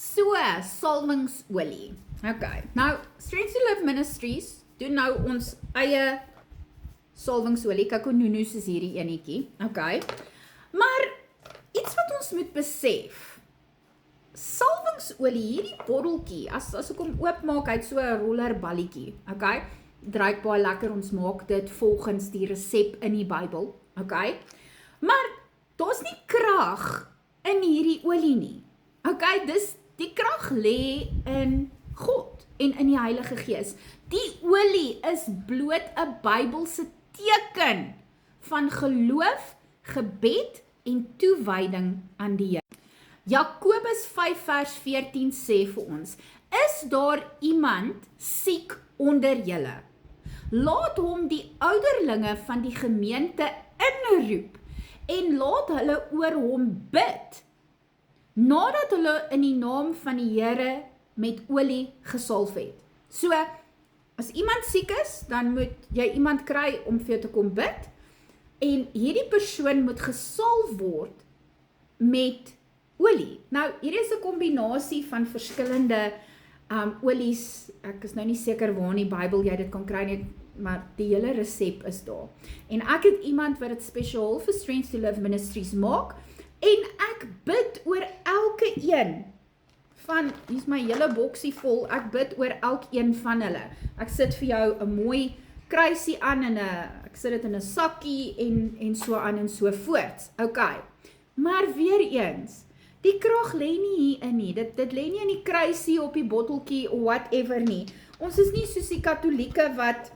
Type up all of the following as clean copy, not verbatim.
So, salwingsolie. Okay, nou, Strength to Live Ministries doen nou ons eie salwingsolie. Kakonunus is hierdie enetjie. Okay, maar iets wat ons moet besef, salwingsolie, hierdie botteltjie, as ek hom oopmaak, hy het so 'n rollerballetjie, okay, draai baie lekker, ons maak dit volgens die resep in die Bybel, okay, maar daar's nie krag in hierdie olie nie, okay, die krag lê in God en in die Heilige Gees. Die olie is bloot 'n Bybelse teken van geloof, gebed en toewyding aan die Here. Jakobus 5 vers 14 sê vir ons, is daar iemand siek onder julle? Laat hom die ouderlinge van die gemeente inroep en laat hulle oor hom bid, nadat hulle in die naam van die Here met olie gesalf het. So, as iemand siek is, dan moet jy iemand kry om vir jou te kom bid, en hierdie persoon moet gesalf word met olie. Nou, hier is 'n kombinasie van verskillende olies, ek is nou nie seker waar in die Bybel jy dit kan kry nie, maar die hele resep is daar. En ek het iemand wat dit spesiaal vir Strength to Live Ministries maak, en ek bid oor elke een van, hier is my hele boksie vol, ek bid oor elkeen van hulle. Ek sit vir jou 'n mooi kruisie aan, en ek sit dit in 'n sakkie, en so aan en so voorts. Okay, maar weer eens, die krag lê nie hierin nie, dit lê nie in die kruisie, op die botteltjie, of whatever nie. Ons is nie soos die Katolieke wat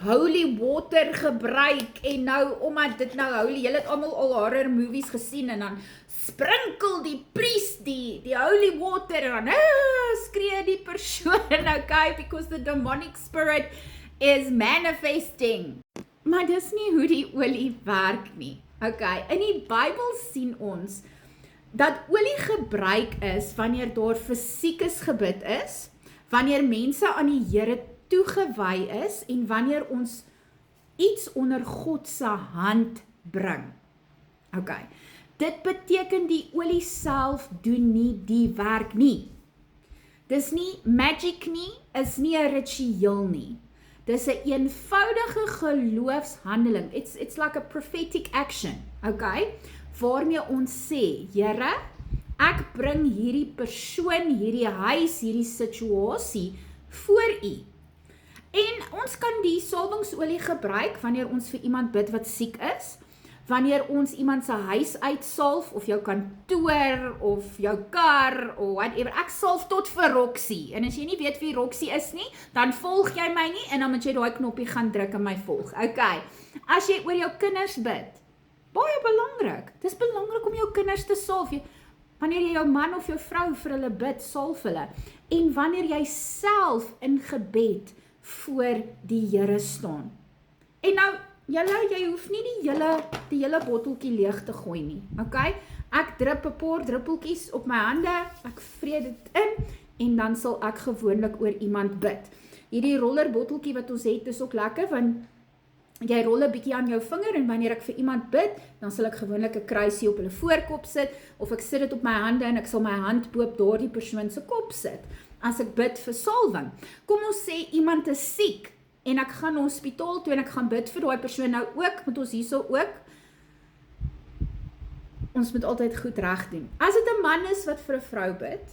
holy water gebruik, en nou, omdat dit nou holy, julle het almal al horror movies gesien, en dan sprinkel die priest die holy water, en dan skree die persoon, okay, because the demonic spirit is manifesting. Maar dis nie hoe die olie werk nie, okay, in die Bybel sien ons, dat olie gebruik is, wanneer daar vir siekes gebid is, wanneer mense aan die Here toegewy is, en wanneer ons iets onder God se hand bring. Okay, dit beteken die olie self doen nie die werk nie. Dis nie magic nie, is nie 'n ritueel nie. Dis 'n eenvoudige geloofshandeling. It's like a prophetic action, okay? Waarmee ons sê, Here, ek bring hierdie persoon, hierdie huis, hierdie situasie voor U. En ons kan die salwingsolie gebruik wanneer ons vir iemand bid wat siek is, wanneer ons iemand se huis uitsalf, of jou kantoor, of jou kar, of whatever. Ek salf tot vir Roxy, en as jy nie weet wie Roxy is nie, dan volg jy my nie, en dan moet jy daai knoppie gaan druk en my volg. Okay, as jy oor jou kinders bid, baie belangrik, dis belangrik om jou kinders te salf, wanneer jy jou man of jou vrou vir hulle bid, salf hulle, en wanneer jy self in gebed voor die Here staan. En nou, jy hoef nie die hele botteltjie leeg te gooi nie, okay? Ek drup 'n paar druppeltjies op my hande, ek vree dit in, en dan sal ek gewoonlik oor iemand bid. Hierdie rollerbotteltjie wat ons het, is ook lekker, want jy rol 'n bietjie aan jou vinger, en wanneer ek vir iemand bid, dan sal ek gewoonlik 'n kruisie op hulle voorkop sit, of ek sit dit op my hande, en ek sal my hand boop daardie persoon se kop sit, as ek bid vir salwing. Kom ons sê, iemand is siek, en ek gaan na hospitaal toe, en ek gaan bid vir daai persoon. Nou ook, moet ons hierso ook, ons moet altyd goed reg doen. As dit 'n man is wat vir 'n vrou bid,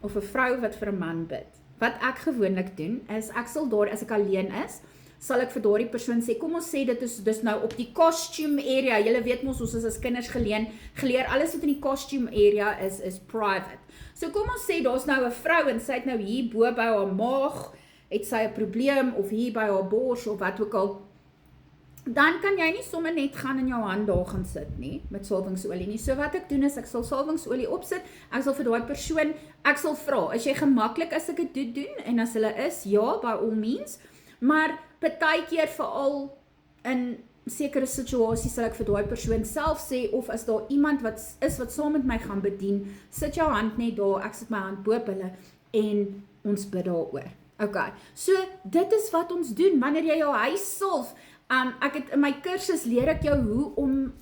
of 'n vrou wat vir 'n man bid, wat ek gewoonlik doen, is, ek sal daar, as ek alleen is, sal ek vir daardie persoon sê, kom ons sê, dit is dus nou op die costume area, julle weet mos, ons is as kinders geleer, alles wat in die costume area is private. So kom ons sê, daar's nou 'n vrou, en sy het nou hier bo by haar maag, het sy 'n probleem, of hier by haar bors, of wat ook al, dan kan jy nie sommer net gaan in jou hand daar gaan sit nie, met salwingsolie nie. So wat ek doen is, ek sal salwingsolie opsit, ek sal vir daai persoon, ek sal vra, is jy gemaklik as ek dit doen? En as hulle is, ja, by all means, maar partykeer veral in sekere situasies sal ek vir daai persoon self sê, of as daar iemand wat saam met my gaan bedien, sit jou hand net daar, ek sit my hand boop hulle, en ons bid daaroor. Okay, so dit is wat ons doen, wanneer jy jou huis salf, ek het in my kursus leer ek jou hoe om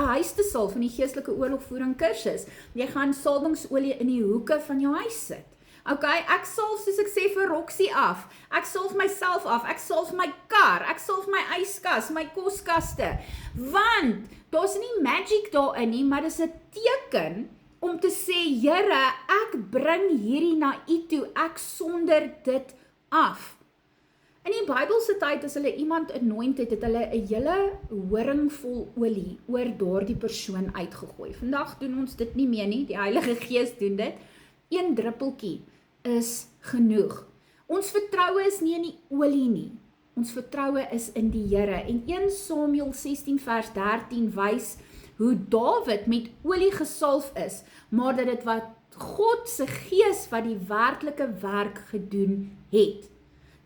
'n huis te salf in die geestelike oorlogvoering kursus. Jy gaan salwingsolie in die hoeke van jou huis sit. Okay, ek salf soos ek sê vir Roxy af. Ek salf myself af. Ek salf my kar. Ek salf my yskas, my koskaste. Want daar's nie magic daarin nie, maar dis 'n teken om te sê, Here, ek bring hierdie na U toe. Ek sonder dit af. In die Bybelse tyd as hulle iemand anoint het hulle 'n hele horing vol olie oor daardie persoon uitgegooi. Vandag doen ons dit nie meer nie, die Heilige Gees doen dit. 1 druppeltjie is genoeg. Ons vertroue is nie in die olie nie. Ons vertroue is in die Here. En 1 Samuel 16 vers 13 wys hoe Dawid met olie gesalf is, maar dat dit wat God se Gees wat die werklike werk gedoen het.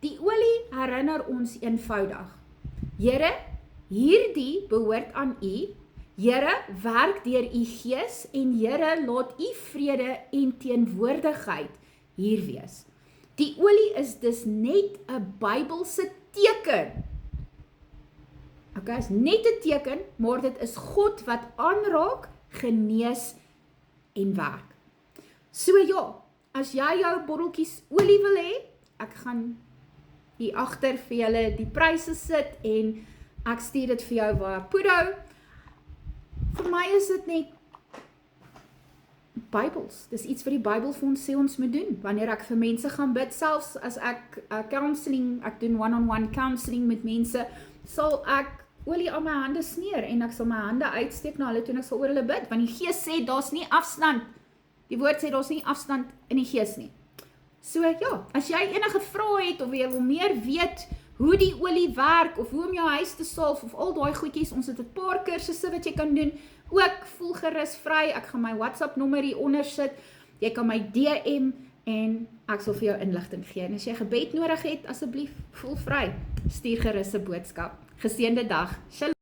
Die olie herinner ons eenvoudig. Here, hierdie behoort aan U. Here, werk deur U Gees en Here, laat U vrede en teenwoordigheid hier wees. Die olie is dus net 'n Bybelse teken. Okay, is net 'n teken, maar dit is God wat aanraak, genees en werk. So ja, as jy jou botteltjies olie wil hê, ek gaan hier agter vir julle die pryse sit en ek stuur dit vir jou via Pudo. Vir my is dit net Bybels. Dis iets wat die Bybel vir ons sê ons moet doen. Wanneer ek vir mense gaan bid, selfs as ek counseling, ek doen one-on-one counseling met mense, sal ek olie aan my hande smeer en ek sal my hande uitsteek na hulle toe en ek sal oor hulle bid, want die Gees sê daar's nie afstand. Die woord sê daar's nie afstand in die Gees nie. So ja, as jy enige vrae het of jy wil meer weet hoe die olie werk of hoe om jou huis te salf of al daai goedjies, ons het 'n paar kursusse wat jy kan doen. Ook voel gerus vry. Ek gaan my WhatsApp nommer hier onder sit. Jy kan my DM en ek sal vir jou inligting gee. En as jy gebed nodig het, asseblief voel vry. Stuur gerus 'n boodskap. Geseënde dag. Shalom.